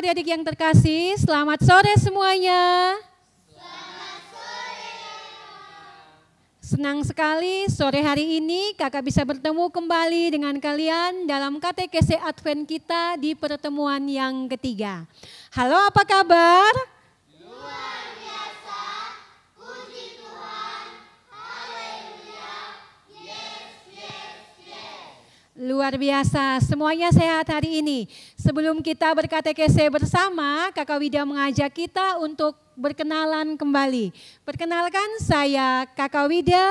adik-adik yang terkasih, selamat sore semuanya. Selamat sore. Senang sekali sore hari ini kakak bisa bertemu kembali dengan kalian dalam katekese Advent kita di pertemuan yang ketiga. Halo, apa kabar? Luar biasa, puji Tuhan, haleluya, yes, yes, yes. Luar biasa, semuanya sehat hari ini. Sebelum kita berkatekese bersama, Kakak Wida mengajak kita untuk berkenalan kembali. Perkenalkan, saya Kakak Wida.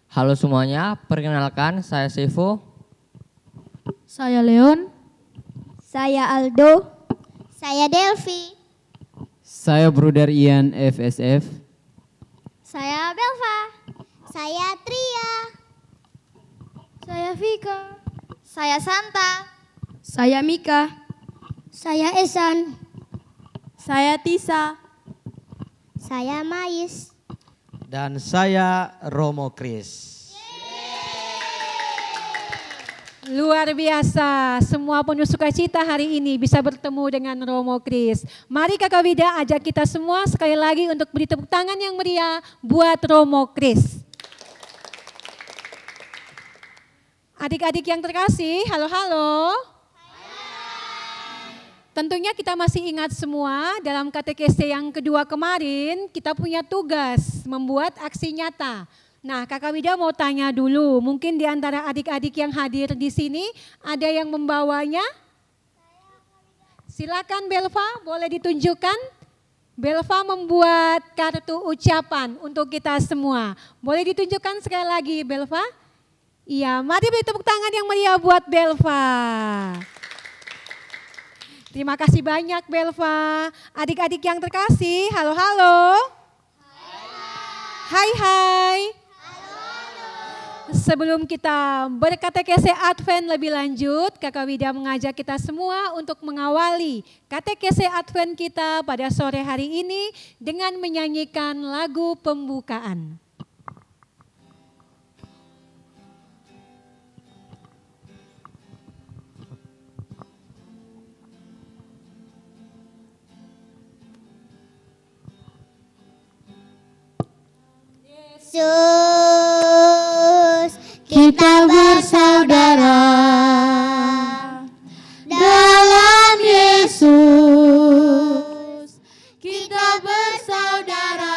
Halo semuanya, perkenalkan saya Sevo. Saya Leon. Saya Aldo. Saya Delvi. Saya Bruder Ian FSF. Saya Belva. Saya Tria. Saya Vika. Saya Santa. Saya Mika. Saya Esan. Saya Tisa. Saya Mais. Dan saya Romo Kris. Luar biasa, semua penuh sukacita hari ini bisa bertemu dengan Romo Kris. Mari Kakak Wida ajak kita semua sekali lagi untuk beri tepuk tangan yang meriah buat Romo Kris. Adik-adik yang terkasih, halo-halo. Tentunya kita masih ingat semua dalam katekese yang kedua kemarin kita punya tugas membuat aksi nyata. Nah, Kakak Wida mau tanya dulu, mungkin di antara adik-adik yang hadir di sini ada yang membawanya? Silakan Belva, boleh ditunjukkan? Belva membuat kartu ucapan untuk kita semua. Boleh ditunjukkan sekali lagi Belva? Iya, mari beri tepuk tangan yang meriah buat Belva. Terima kasih banyak Belva. Adik-adik yang terkasih, halo-halo. Hai. Sebelum kita berkatekese Advent lebih lanjut, Kakak Wida mengajak kita semua untuk mengawali katekese Advent kita pada sore hari ini dengan menyanyikan lagu pembukaan. Yesus, kita bersaudara dalam Yesus. Kita bersaudara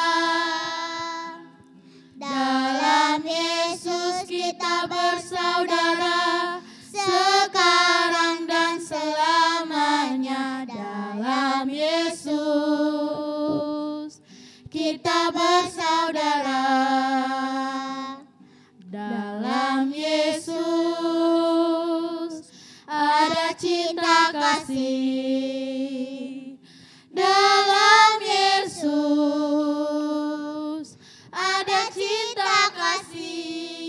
dalam Yesus. Kita bersaudara sekarang dan selamanya dalam Yesus. Kita bersaudara dalam Yesus. Ada cinta kasih dalam Yesus. Ada cinta kasih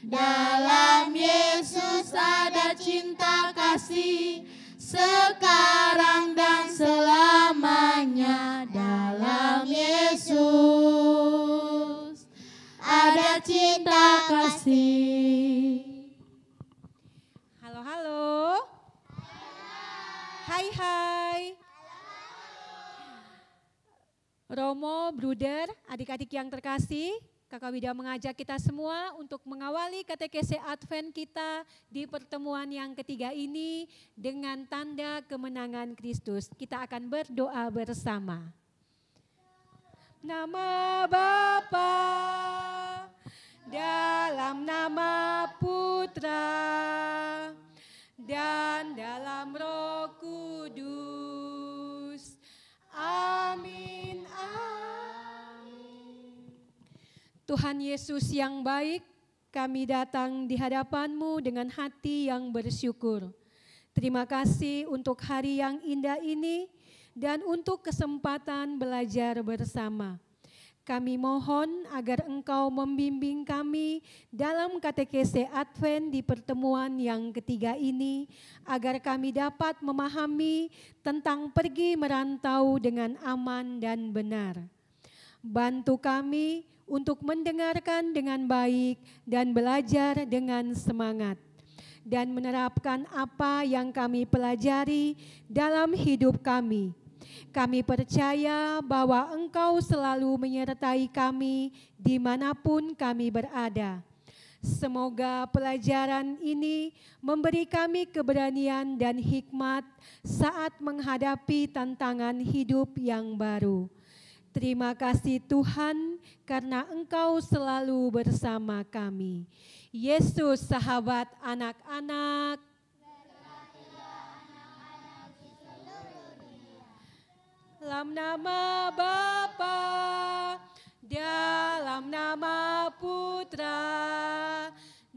dalam Yesus. Ada cinta kasih sekarang dan selamanya dalam Yesus. Ada cinta kasih. Halo-halo. Hai. Romo, Bruder, adik-adik yang terkasih, Kakak Wida mengajak kita semua untuk mengawali katekese Advent kita di pertemuan yang ketiga ini dengan tanda kemenangan Kristus. Kita akan berdoa bersama. Nama Bapa, dalam nama Putra, dan dalam Roh Kudus. Amin. Tuhan Yesus yang baik, kami datang di hadapan-Mu dengan hati yang bersyukur. Terima kasih untuk hari yang indah ini dan untuk kesempatan belajar bersama. Kami mohon agar Engkau membimbing kami dalam katekese Advent di pertemuan yang ketiga ini, agar kami dapat memahami tentang pergi merantau dengan aman dan benar. Bantu kami untuk mendengarkan dengan baik dan belajar dengan semangat. dan menerapkan apa yang kami pelajari dalam hidup kami. Kami percaya bahwa Engkau selalu menyertai kami dimanapun kami berada. Semoga pelajaran ini memberi kami keberanian dan hikmat saat menghadapi tantangan hidup yang baru. Terima kasih Tuhan karena Engkau selalu bersama kami. Yesus sahabat anak-anak, dalam nama Bapa, dalam nama Putra,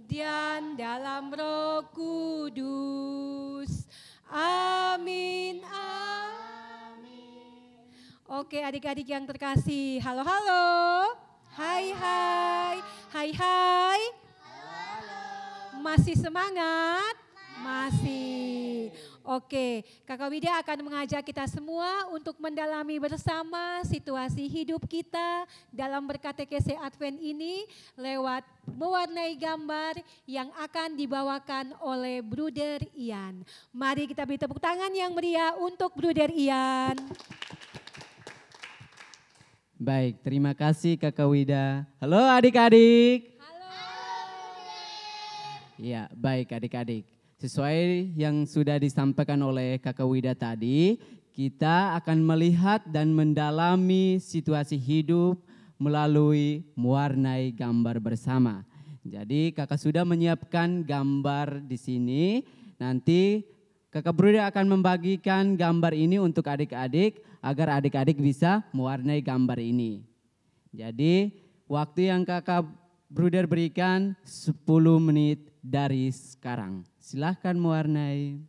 dan dalam Roh Kudus. Amin. Amin. Oke, adik-adik yang terkasih, halo halo. Hai hai. Hai hai. Masih semangat? Masih. Oke, Kakak Wida akan mengajak kita semua untuk mendalami bersama situasi hidup kita dalam berkatekese Advent ini lewat mewarnai gambar yang akan dibawakan oleh Bruder Ian. Mari kita beri tepuk tangan yang meriah untuk Bruder Ian. Baik, terima kasih Kakak Wida. Halo adik-adik. Halo. Ya, baik adik-adik. Sesuai yang sudah disampaikan oleh Kakak Wida tadi, kita akan melihat dan mendalami situasi hidup melalui mewarnai gambar bersama. Jadi Kakak sudah menyiapkan gambar di sini. Nanti Kakak Bruder akan membagikan gambar ini untuk adik-adik agar adik-adik bisa mewarnai gambar ini. Jadi waktu yang Kakak Bruder berikan 10 menit dari sekarang. Silahkan mewarnai.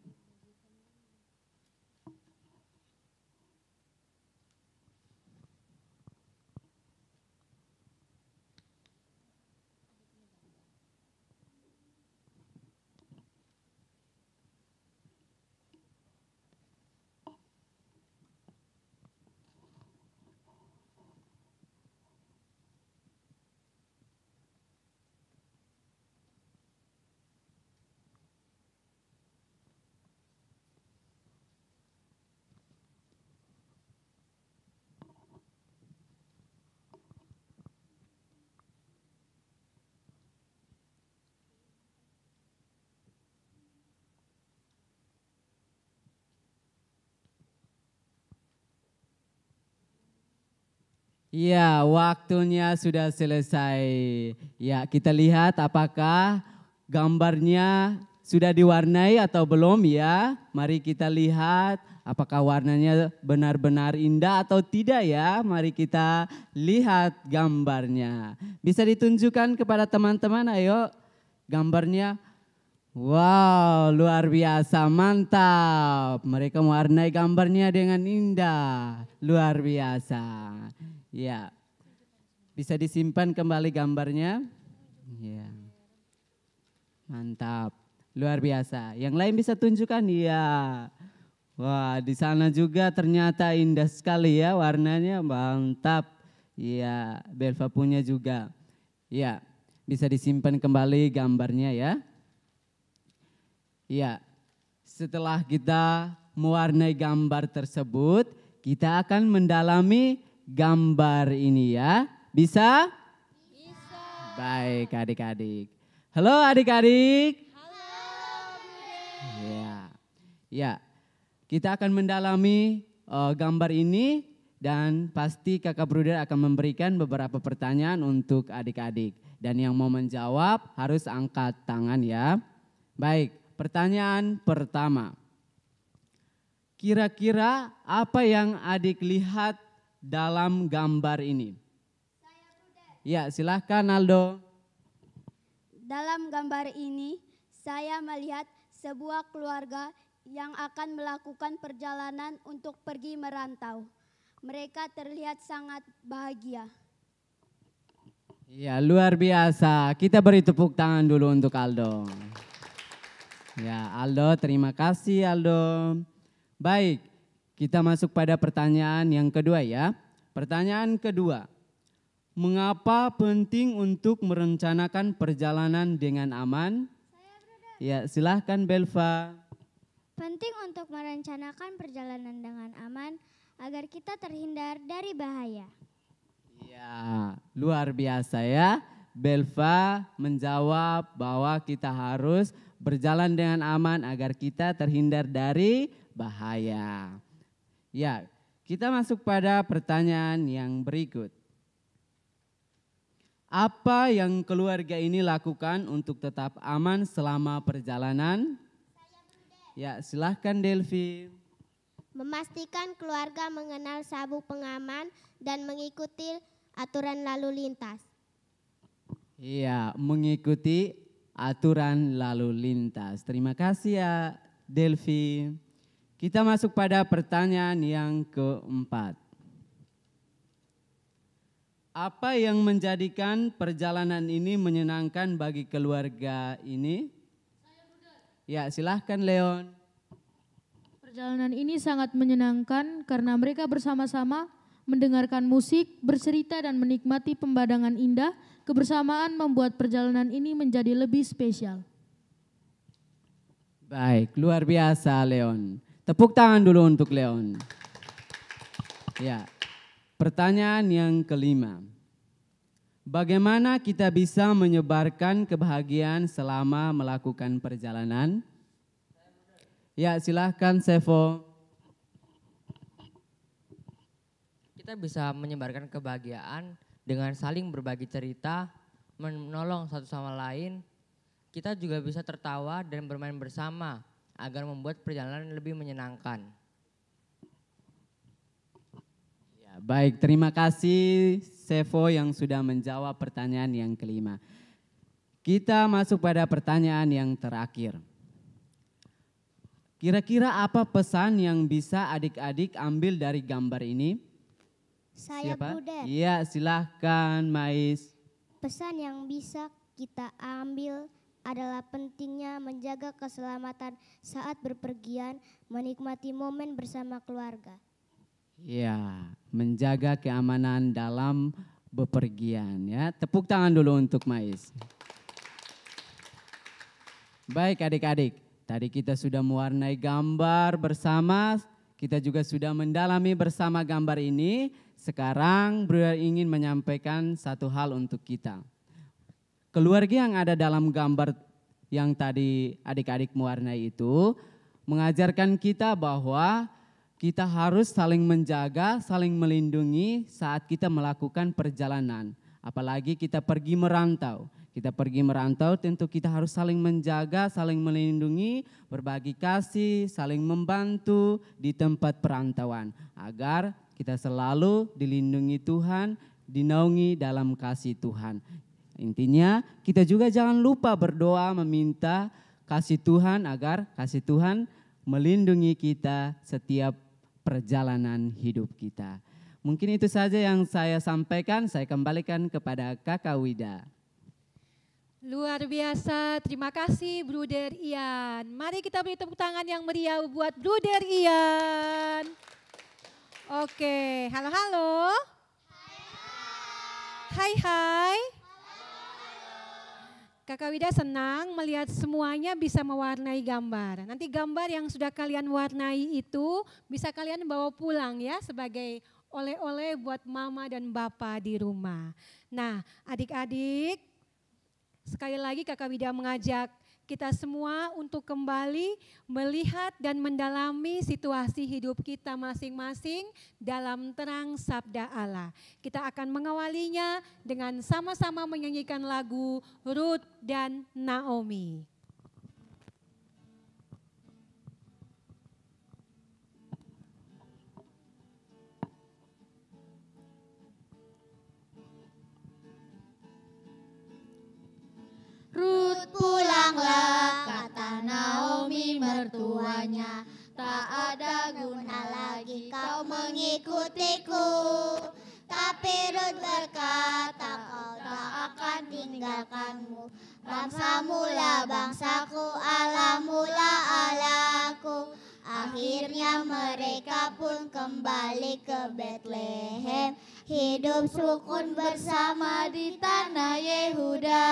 Ya, waktunya sudah selesai. Ya, kita lihat apakah gambarnya sudah diwarnai atau belum ya. Mari kita lihat apakah warnanya benar-benar indah atau tidak ya. Mari kita lihat gambarnya. Bisa ditunjukkan kepada teman-teman, ayo gambarnya. Wow, luar biasa, mantap. Mereka mewarnai gambarnya dengan indah, luar biasa. Ya, bisa disimpan kembali gambarnya. Ya, mantap, luar biasa. Yang lain bisa tunjukkan, ya. Wah, di sana juga ternyata indah sekali ya warnanya, mantap. Ya, Belva punya juga. Ya, bisa disimpan kembali gambarnya ya. Ya, setelah kita mewarnai gambar tersebut, kita akan mendalami gambar ini ya. Bisa? Bisa. Baik adik-adik. Halo adik-adik. Halo. Ya, ya. Kita akan mendalami gambar ini dan pasti Kakak Bruder akan memberikan beberapa pertanyaan untuk adik-adik. Dan yang mau menjawab harus angkat tangan ya. Baik, pertanyaan pertama. Kira-kira apa yang adik lihat dalam gambar ini? Ya, silahkan Aldo. Dalam gambar ini saya melihat sebuah keluarga yang akan melakukan perjalanan untuk pergi merantau. Mereka terlihat sangat bahagia. Ya, luar biasa. Kita beri tepuk tangan dulu untuk Aldo. Ya, Aldo, terima kasih Aldo. Baik, kita masuk pada pertanyaan yang kedua ya. Pertanyaan kedua, mengapa penting untuk merencanakan perjalanan dengan aman? Ya, silahkan Belva. Penting untuk merencanakan perjalanan dengan aman agar kita terhindar dari bahaya. Ya, luar biasa ya. Belva menjawab bahwa kita harus berjalan dengan aman agar kita terhindar dari bahaya. Ya, kita masuk pada pertanyaan yang berikut. Apa yang keluarga ini lakukan untuk tetap aman selama perjalanan? Ya, silahkan Delvi. Memastikan keluarga mengenal sabuk pengaman dan mengikuti aturan lalu lintas. Iya, mengikuti aturan lalu lintas. Terima kasih ya Delvi. Kita masuk pada pertanyaan yang keempat. Apa yang menjadikan perjalanan ini menyenangkan bagi keluarga ini? Ya, silahkan Leon. Perjalanan ini sangat menyenangkan karena mereka bersama-sama mendengarkan musik, bercerita dan menikmati pemandangan indah. Kebersamaan membuat perjalanan ini menjadi lebih spesial. Baik, luar biasa Leon. Tepuk tangan dulu untuk Leon. Ya. Pertanyaan yang kelima. Bagaimana kita bisa menyebarkan kebahagiaan selama melakukan perjalanan? Ya, silahkan Sevo. Kita bisa menyebarkan kebahagiaan dengan saling berbagi cerita, menolong satu sama lain. Kita juga bisa tertawa dan bermain bersama agar membuat perjalanan lebih menyenangkan. Baik, terima kasih Sevo yang sudah menjawab pertanyaan yang kelima. Kita masuk pada pertanyaan yang terakhir. Kira-kira apa pesan yang bisa adik-adik ambil dari gambar ini? Saya Bruder. Iya, silahkan Mais. Pesan yang bisa kita ambil adalah pentingnya menjaga keselamatan saat berpergian, menikmati momen bersama keluarga. Ya, menjaga keamanan dalam bepergian ya. Tepuk tangan dulu untuk Mais. Baik adik-adik, tadi kita sudah mewarnai gambar bersama, kita juga sudah mendalami bersama gambar ini. Sekarang Bruder ingin menyampaikan satu hal untuk kita. Keluarga yang ada dalam gambar yang tadi adik-adik mewarnai itu mengajarkan kita bahwa kita harus saling menjaga, saling melindungi saat kita melakukan perjalanan. Apalagi kita pergi merantau. Kita pergi merantau tentu kita harus saling menjaga, saling melindungi, berbagi kasih, saling membantu di tempat perantauan. Agar kita selalu dilindungi Tuhan, dinaungi dalam kasih Tuhan. Intinya kita juga jangan lupa berdoa meminta kasih Tuhan agar kasih Tuhan melindungi kita setiap perjalanan hidup kita. Mungkin itu saja yang saya sampaikan, saya kembalikan kepada Kakak Wida. Luar biasa, terima kasih Bruder Ian. Mari kita beri tepuk tangan yang meriah buat Bruder Ian. Oke, halo. Hai. Kakak Wida senang melihat semuanya bisa mewarnai gambar. Nanti gambar yang sudah kalian warnai itu bisa kalian bawa pulang ya sebagai oleh-oleh buat mama dan bapa di rumah. Nah, adik-adik, sekali lagi Kakak Wida mengajak kita semua untuk kembali melihat dan mendalami situasi hidup kita masing-masing dalam terang sabda Allah. Kita akan mengawalinya dengan sama-sama menyanyikan lagu Ruth dan Naomi. Ruth pulanglah, kata Naomi mertuanya, tak ada guna lagi kau mengikutiku. Tapi Ruth berkata, kau tak akan tinggalkanmu. Bangsamu lah bangsaku, Allahmu lah Allahku. Akhirnya mereka pun kembali ke Betlehem, hidup rukun bersama di tanah Yehuda.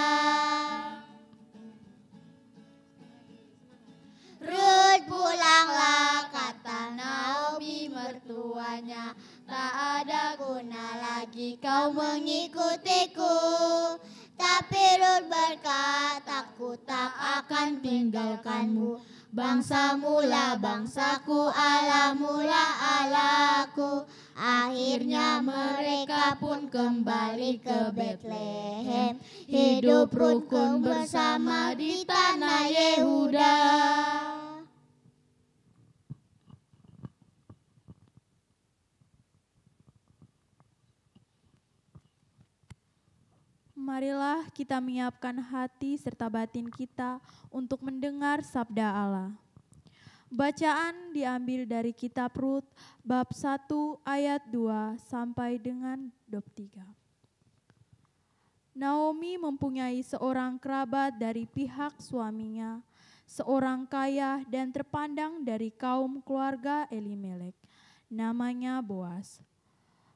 akan tinggalkanmu. Bangsa mula bangsaku, Allah mula Allahku. Akhirnya mereka pun kembali ke Betlehem. Hidup rukun bersama di tanah Yehuda. Marilah kita menyiapkan hati serta batin kita untuk mendengar sabda Allah. Bacaan diambil dari kitab Rut bab 1 ayat 2 sampai dengan 23. Naomi mempunyai seorang kerabat dari pihak suaminya, seorang kaya dan terpandang dari kaum keluarga Elimelek, namanya Boas.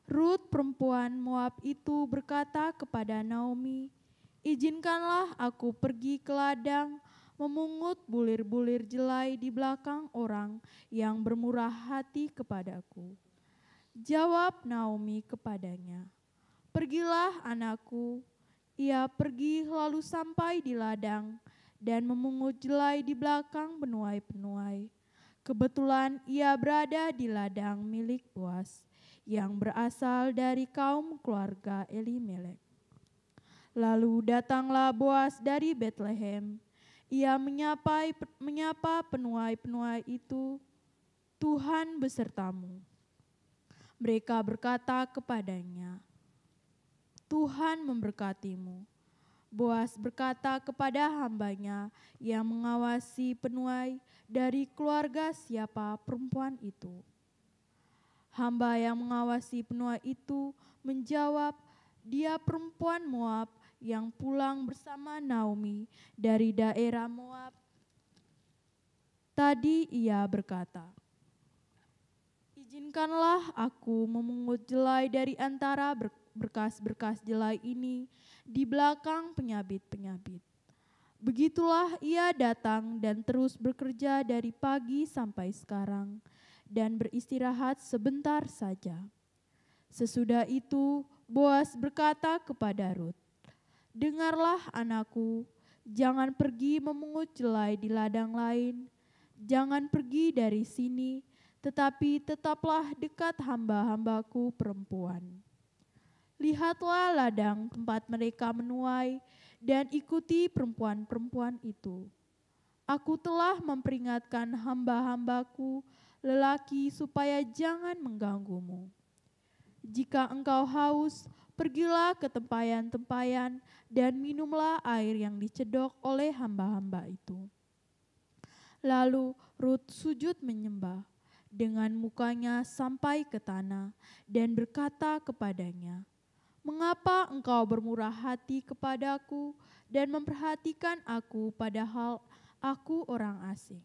Rut perempuan Moab itu berkata kepada Naomi, "Izinkanlah aku pergi ke ladang memungut bulir-bulir jelai di belakang orang yang bermurah hati kepadaku." Jawab Naomi kepadanya, "Pergilah anakku." Ia pergi lalu sampai di ladang dan memungut jelai di belakang penuai-penuai. Kebetulan ia berada di ladang milik Boas yang berasal dari kaum keluarga Elimelek. Lalu datanglah Boas dari Betlehem. Ia menyapa penuai-penuai itu, "Tuhan besertamu." Mereka berkata kepadanya, "Tuhan memberkatimu." Boas berkata kepada hambanya yang mengawasi penuai, "Dari keluarga siapa perempuan itu?" Hamba yang mengawasi penuai itu menjawab, "Dia perempuan Moab yang pulang bersama Naomi dari daerah Moab." Tadi ia berkata, "Izinkanlah aku memungut jelai dari antara berkas-berkas jelai ini di belakang penyabit-penyabit." Begitulah ia datang dan terus bekerja dari pagi sampai sekarang, dan beristirahat sebentar saja. Sesudah itu Boas berkata kepada Rut, "Dengarlah anakku, jangan pergi memungut jelai di ladang lain, jangan pergi dari sini, tetapi tetaplah dekat hamba-hambaku perempuan. Lihatlah ladang tempat mereka menuai dan ikuti perempuan-perempuan itu. Aku telah memperingatkan hamba-hambaku lelaki supaya jangan mengganggumu. Jika engkau haus, pergilah ke tempayan-tempayan dan minumlah air yang dicedok oleh hamba-hamba itu." Lalu Rut sujud menyembah dengan mukanya sampai ke tanah dan berkata kepadanya, "Mengapa engkau bermurah hati kepadaku dan memperhatikan aku padahal aku orang asing?"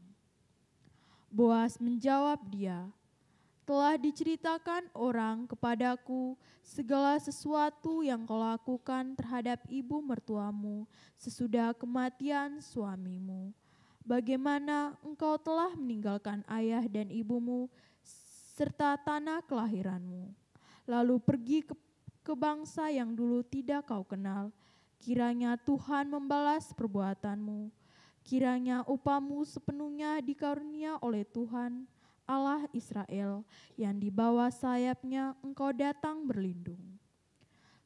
Boas menjawab dia, "Telah diceritakan orang kepadaku segala sesuatu yang kau lakukan terhadap ibu mertuamu sesudah kematian suamimu. Bagaimana engkau telah meninggalkan ayah dan ibumu serta tanah kelahiranmu, lalu pergi ke bangsa yang dulu tidak kau kenal. Kiranya Tuhan membalas perbuatanmu. Kiranya upahmu sepenuhnya dikarunia oleh Tuhan, Allah Israel, yang di bawah sayapnya engkau datang berlindung."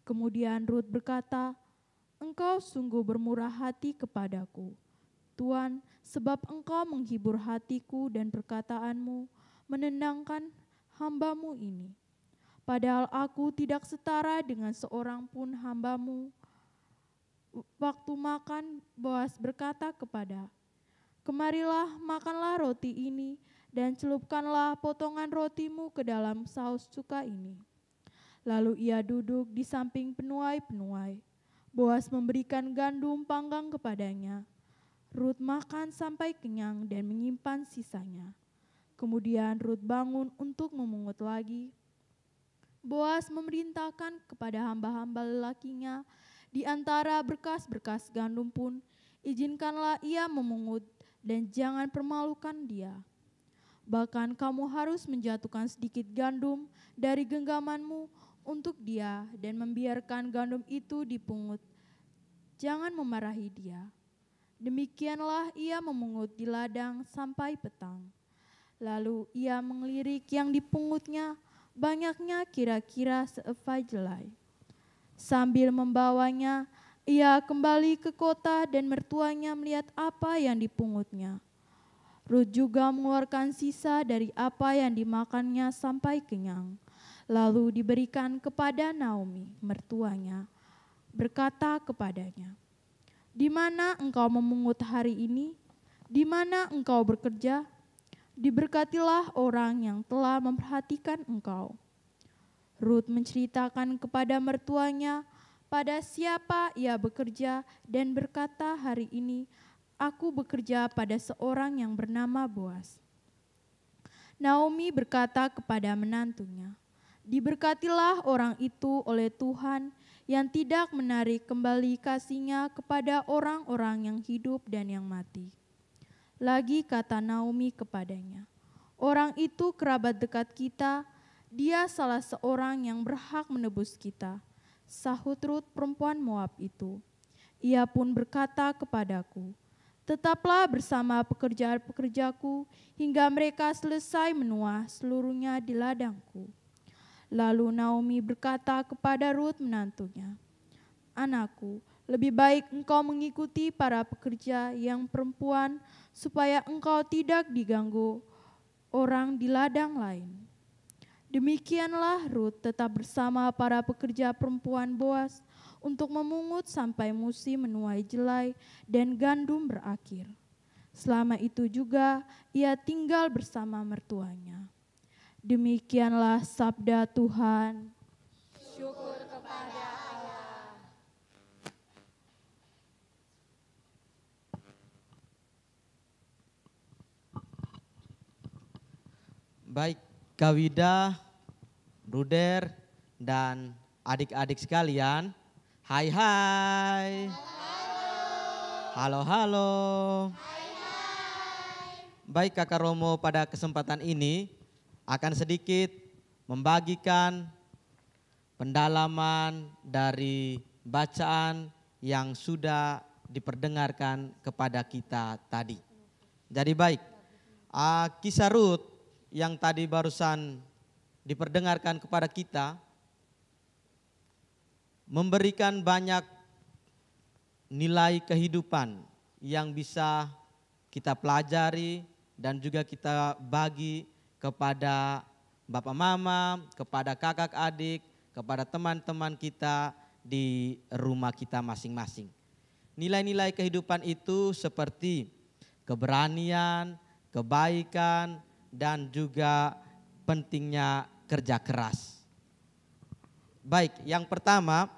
Kemudian Rut berkata, "Engkau sungguh bermurah hati kepadaku, Tuan, sebab engkau menghibur hatiku dan perkataanmu menenangkan hambamu ini. Padahal aku tidak setara dengan seorang pun hambamu." Waktu makan, Boas berkata kepada, "Kemarilah, makanlah roti ini dan celupkanlah potongan rotimu ke dalam saus cuka ini." Lalu ia duduk di samping penuai-penuai. Boas memberikan gandum panggang kepadanya. Rut makan sampai kenyang dan menyimpan sisanya. Kemudian Rut bangun untuk memungut lagi. Boas memerintahkan kepada hamba-hamba lelakinya, di antara berkas-berkas gandum pun, "Izinkanlah ia memungut dan jangan permalukan dia. Bahkan kamu harus menjatuhkan sedikit gandum dari genggamanmu untuk dia dan membiarkan gandum itu dipungut. Jangan memarahi dia." Demikianlah ia memungut di ladang sampai petang. Lalu ia mengelirik yang dipungutnya, banyaknya kira-kira seefai jelai. Sambil membawanya, ia kembali ke kota dan mertuanya melihat apa yang dipungutnya. Rut juga mengeluarkan sisa dari apa yang dimakannya sampai kenyang. Lalu diberikan kepada Naomi, mertuanya, berkata kepadanya, "Di mana engkau memungut hari ini? Di mana engkau bekerja? Diberkatilah orang yang telah memperhatikan engkau." Rut menceritakan kepada mertuanya pada siapa ia bekerja dan berkata, "Hari ini aku bekerja pada seorang yang bernama Boas." Naomi berkata kepada menantunya, "Diberkatilah orang itu oleh Tuhan yang tidak menarik kembali kasihnya kepada orang-orang yang hidup dan yang mati." Lagi kata Naomi kepadanya, "Orang itu kerabat dekat kita, dia salah seorang yang berhak menebus kita." Sahut Rut perempuan Moab itu. Ia pun berkata kepadaku, "Tetaplah bersama pekerja-pekerjaku hingga mereka selesai menuah seluruhnya di ladangku." Lalu Naomi berkata kepada Rut menantunya, "Anakku, lebih baik engkau mengikuti para pekerja yang perempuan supaya engkau tidak diganggu orang di ladang lain." Demikianlah Rut tetap bersama para pekerja perempuan Boas untuk memungut sampai musim menuai jelai dan gandum berakhir. Selama itu juga ia tinggal bersama mertuanya. Demikianlah sabda Tuhan. Syukur kepada Allah. Baik, Kawida, Bruder, dan adik-adik sekalian. Hai hai. Halo halo. Baik, Kakak Romo pada kesempatan ini akan sedikit membagikan pendalaman dari bacaan yang sudah diperdengarkan kepada kita tadi. Jadi baik, kisah Rut yang tadi barusan diperdengarkan kepada kita memberikan banyak nilai kehidupan yang bisa kita pelajari dan juga kita bagi kepada Bapak Mama, kepada kakak adik, kepada teman-teman kita di rumah kita masing-masing. Nilai-nilai kehidupan itu seperti keberanian, kebaikan, dan juga pentingnya kerja keras. Baik, yang pertama,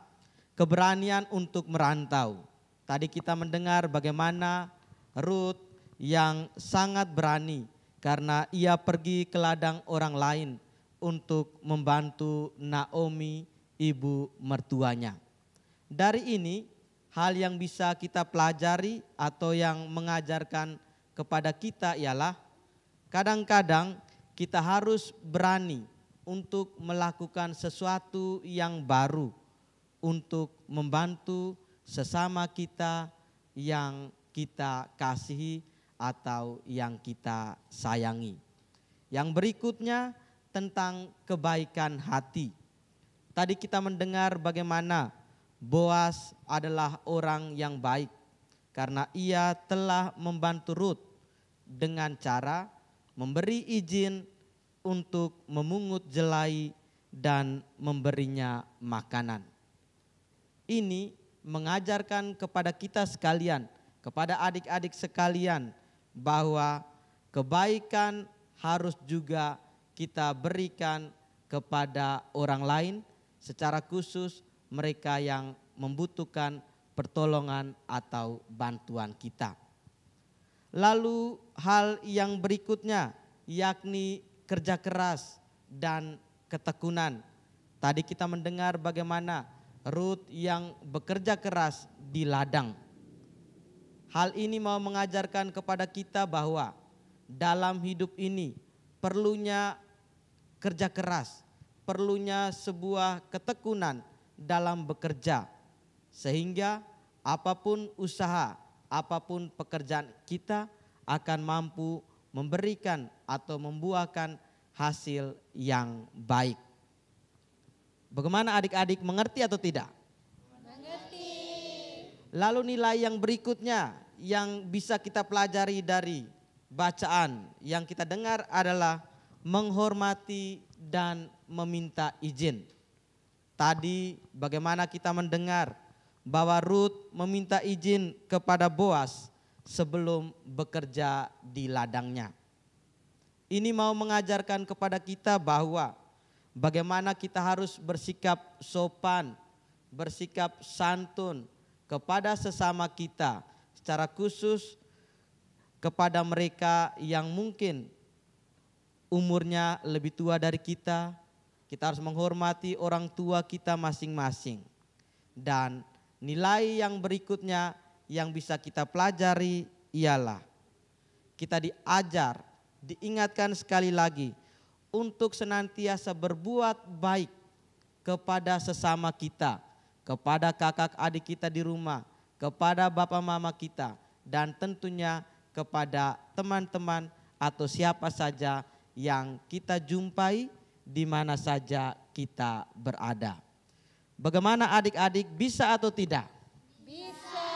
keberanian untuk merantau. Tadi kita mendengar bagaimana Rut yang sangat berani karena ia pergi ke ladang orang lain untuk membantu Naomi, ibu mertuanya. Dari ini, hal yang bisa kita pelajari atau yang mengajarkan kepada kita ialah kadang-kadang kita harus berani untuk melakukan sesuatu yang baru untuk membantu sesama kita yang kita kasihi atau yang kita sayangi. Yang berikutnya tentang kebaikan hati. Tadi kita mendengar bagaimana Boas adalah orang yang baik karena ia telah membantu Rut dengan cara memberi izin untuk memungut jelai dan memberinya makanan. Ini mengajarkan kepada kita sekalian, kepada adik-adik sekalian, bahwa kebaikan harus juga kita berikan kepada orang lain, secara khusus mereka yang membutuhkan pertolongan atau bantuan kita. Lalu hal yang berikutnya yakni kerja keras dan ketekunan. Tadi kita mendengar bagaimana Rut yang bekerja keras di ladang. Hal ini mau mengajarkan kepada kita bahwa dalam hidup ini perlunya kerja keras, perlunya sebuah ketekunan dalam bekerja. Sehingga apapun usaha, apapun pekerjaan kita akan mampu memberikan atau membuahkan hasil yang baik. Bagaimana adik-adik, mengerti atau tidak? Mengerti. Lalu nilai yang berikutnya yang bisa kita pelajari dari bacaan yang kita dengar adalah menghormati dan meminta izin. Tadi bagaimana kita mendengar bahwa Ruth meminta izin kepada Boas sebelum bekerja di ladangnya. Ini mau mengajarkan kepada kita bahwa bagaimana kita harus bersikap sopan, bersikap santun kepada sesama kita, secara khusus kepada mereka yang mungkin umurnya lebih tua dari kita. Kita harus menghormati orang tua kita masing-masing. Dan nilai yang berikutnya yang bisa kita pelajari ialah kita diajar, diingatkan sekali lagi untuk senantiasa berbuat baik kepada sesama kita, kepada kakak adik kita di rumah, kepada bapak mama kita, dan tentunya kepada teman-teman atau siapa saja yang kita jumpai di mana saja kita berada. Bagaimana adik-adik, bisa atau tidak? Bisa.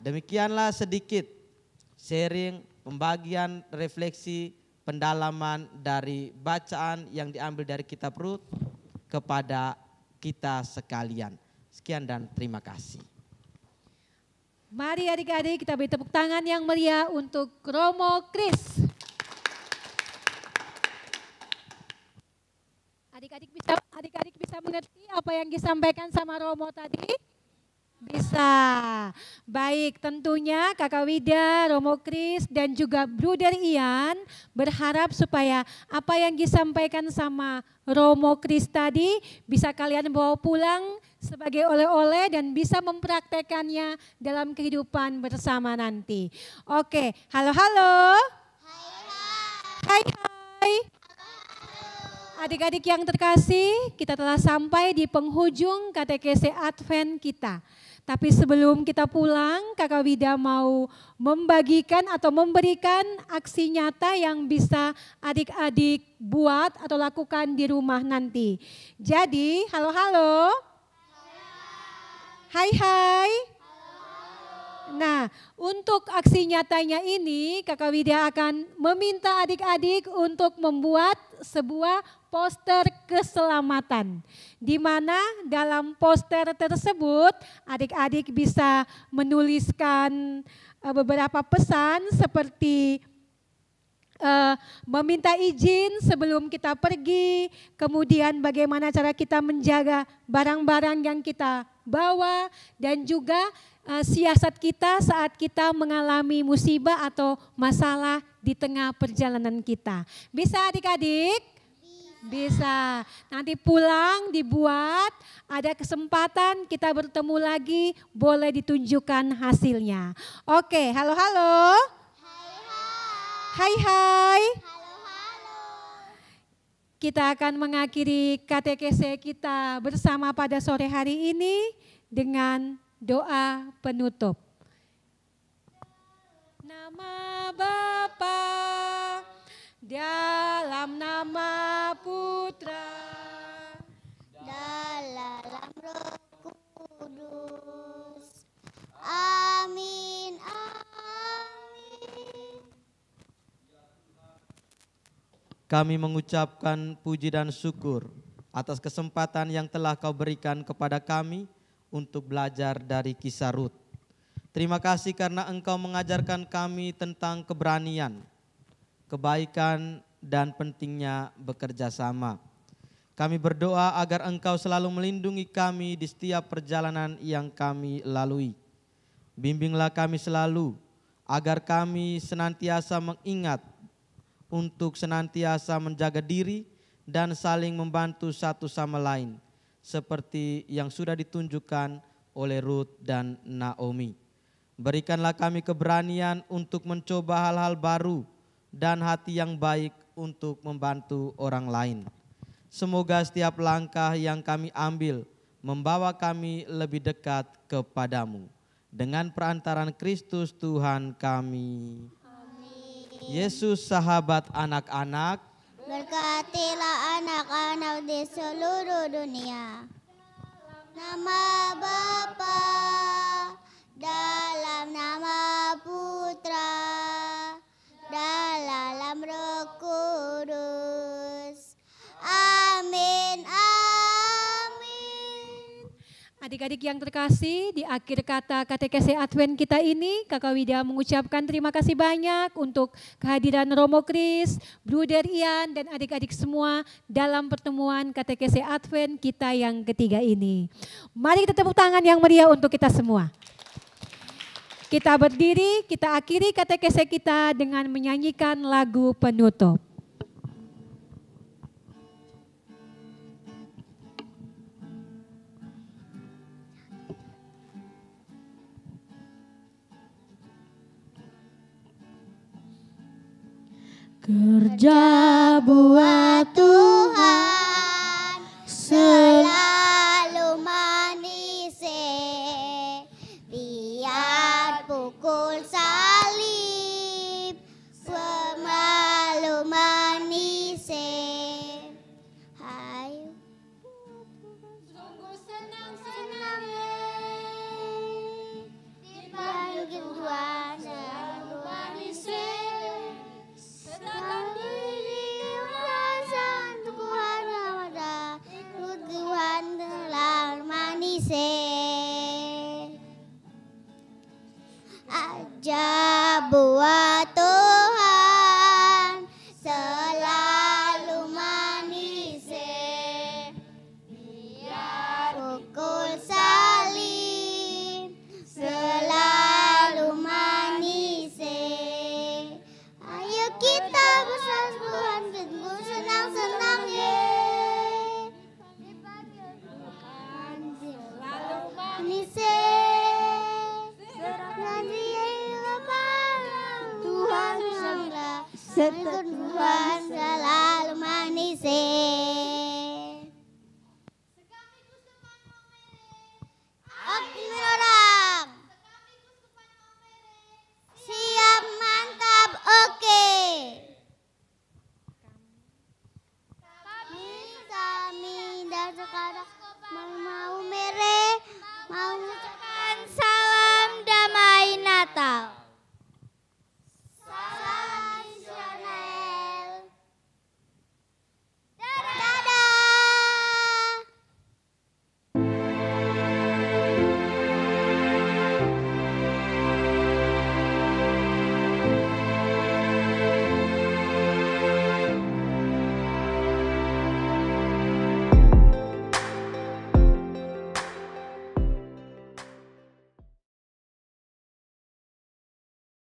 Demikianlah sedikit sharing, pembagian, refleksi, pendalaman dari bacaan yang diambil dari kitab Rut kepada kita sekalian. Sekian dan terima kasih. Mari adik-adik kita beri tepuk tangan yang meriah untuk Romo Kris. Adik-adik bisa mengerti apa yang disampaikan sama Romo tadi? Bisa. Baik, tentunya Kakak Wida, Romo Kris, dan juga Bruder Ian berharap supaya apa yang disampaikan sama Romo Kris tadi bisa kalian bawa pulang sebagai oleh-oleh dan bisa mempraktekannya dalam kehidupan bersama nanti. Oke, halo-halo. Hai. Adik-adik yang terkasih, kita telah sampai di penghujung katekese Advent kita. Tapi sebelum kita pulang, Kakak Wida mau membagikan atau memberikan aksi nyata yang bisa adik-adik buat atau lakukan di rumah nanti. Jadi, halo-halo. Hai. Nah, untuk aksi nyatanya ini Kakak Wida akan meminta adik-adik untuk membuat sebuah poster keselamatan. Di mana dalam poster tersebut adik-adik bisa menuliskan beberapa pesan seperti meminta izin sebelum kita pergi, kemudian bagaimana cara kita menjaga barang-barang yang kita bawa, dan juga siasat kita saat kita mengalami musibah atau masalah di tengah perjalanan kita. Bisa adik-adik? Bisa. Nanti pulang dibuat, ada kesempatan kita bertemu lagi, boleh ditunjukkan hasilnya. Oke, halo-halo. Hai. Kita akan mengakhiri katekese kita bersama pada sore hari ini dengan doa penutup. Nama Bapa, dalam nama Putra, dalam Roh Kudus. Amin. Kami mengucapkan puji dan syukur atas kesempatan yang telah Kau berikan kepada kami untuk belajar dari kisah Rut. Terima kasih karena Engkau mengajarkan kami tentang keberanian, kebaikan, dan pentingnya bekerja sama. Kami berdoa agar Engkau selalu melindungi kami di setiap perjalanan yang kami lalui. Bimbinglah kami selalu agar kami senantiasa mengingat untuk senantiasa menjaga diri dan saling membantu satu sama lain, seperti yang sudah ditunjukkan oleh Ruth dan Naomi. Berikanlah kami keberanian untuk mencoba hal-hal baru dan hati yang baik untuk membantu orang lain. Semoga setiap langkah yang kami ambil membawa kami lebih dekat kepadamu. dengan perantaraan Kristus Tuhan kami. Yesus sahabat anak-anak, berkatilah anak-anak di seluruh dunia. Nama Bapa, dalam nama Putra, dalam Roh Kudus. Amin, amin. Adik-adik yang terkasih, di akhir kata katekese Advent kita ini, Kakak Wida mengucapkan terima kasih banyak untuk kehadiran Romo Kris, Bruder Ian, dan adik-adik semua dalam pertemuan katekese Advent kita yang ketiga ini. Mari kita tepuk tangan yang meriah untuk kita semua. Kita berdiri, kita akhiri katekese kita dengan menyanyikan lagu penutup. Kerja buat Tuhan selalu manis, biar pukul salib selalu manis. Hai, sungguh senang-senang dipanggil Tuhan selalu manis. Aja buat Tuhan selalu manis, biar pukul salib selalu manis. Ayo kita bersama Tuhan, sungguh senang-senang dipanggil Tuhan selalu manis. Tuhan